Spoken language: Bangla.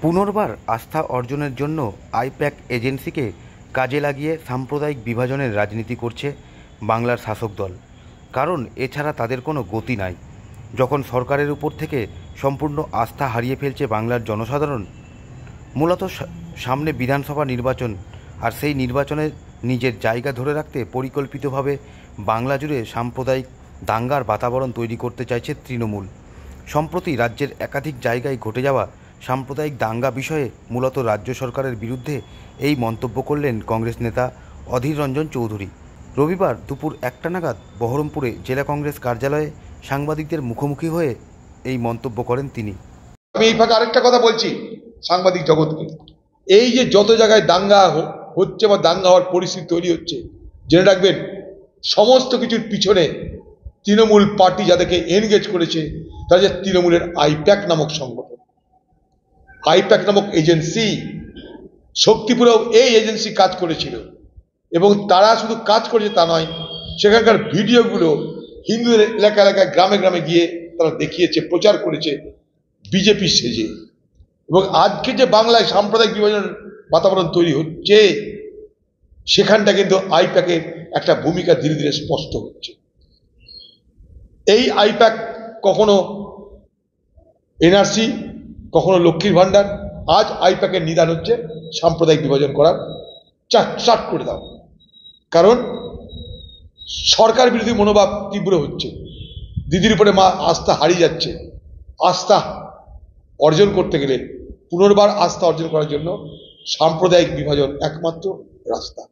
পুনর্বার আস্থা অর্জনের জন্য আইপ্যাক এজেন্সিকে কাজে লাগিয়ে সাম্প্রদায়িক বিভাজনের রাজনীতি করছে বাংলার শাসক দল। কারণ এছাড়া তাদের কোনো গতি নাই। যখন সরকারের উপর থেকে সম্পূর্ণ আস্থা হারিয়ে ফেলছে বাংলার জনসাধারণ, মূলত সামনে বিধানসভা নির্বাচন, আর সেই নির্বাচনে নিজের জায়গা ধরে রাখতে পরিকল্পিতভাবে বাংলা জুড়ে সাম্প্রদায়িক দাঙ্গার বাতাবরণ তৈরি করতে চাইছে তৃণমূল। সম্প্রতি রাজ্যের একাধিক জায়গায় ঘটে যাওয়া সাম্প্রদায়িক দাঙ্গা বিষয়ে মূলত রাজ্য সরকারের বিরুদ্ধে এই মন্তব্য করলেন কংগ্রেস নেতা অধীর রঞ্জন চৌধুরী। রবিবার দুপুর 1টা নাগাদ বহরমপুরে জেলা কংগ্রেস কার্যালয়ে সাংবাদিকদের মুখোমুখি হয়ে এই মন্তব্য করেন তিনি। আমি এই ফাঁকে আরেকটা কথা বলছি সাংবাদিক জগৎকে, এই যে যত জায়গায় দাঙ্গা হচ্ছে বা দাঙ্গা হওয়ার পরিস্থিতি তৈরি হচ্ছে, জেনে রাখবেন সমস্ত কিছুর পিছনে তৃণমূল পার্টি যাদেরকে এনগেজ করেছে তারা যে তৃণমূলের আইপ্যাক নামক সংগঠন, আইপ্যাক নামক এজেন্সি। শক্তিপুরেও এই এজেন্সি কাজ করেছিল এবং তারা শুধু কাজ করেছে তা নয়, সেখানকার ভিডিওগুলো হিন্দুদের এলাকা এলাকায় গ্রামে গ্রামে গিয়ে তারা দেখিয়েছে, প্রচার করেছে বিজেপি সেজে। এবং আজকে যে বাংলায় সাম্প্রদায়িক বিভাজনের বাতাবরণ তৈরি হচ্ছে, সেখানটা কিন্তু আইপ্যাকের একটা ভূমিকা ধীরে ধীরে স্পষ্ট হচ্ছে। এই আইপ্যাক কখনো এনআরসি, কখনো লক্ষ্মীর ভাণ্ডার, আজ আইপ্যাকের নিদান হচ্ছে সাম্প্রদায়িক বিভাজন করার, চাট করে দাও। কারণ সরকার বিরোধী মনোভাব তীব্র হচ্ছে, দিদির উপরে মা আস্থা হারিয়ে যাচ্ছে। আস্থা অর্জন করতে গেলে, পুনর্বার আস্থা অর্জন করার জন্য সাম্প্রদায়িক বিভাজন একমাত্র রাস্তা।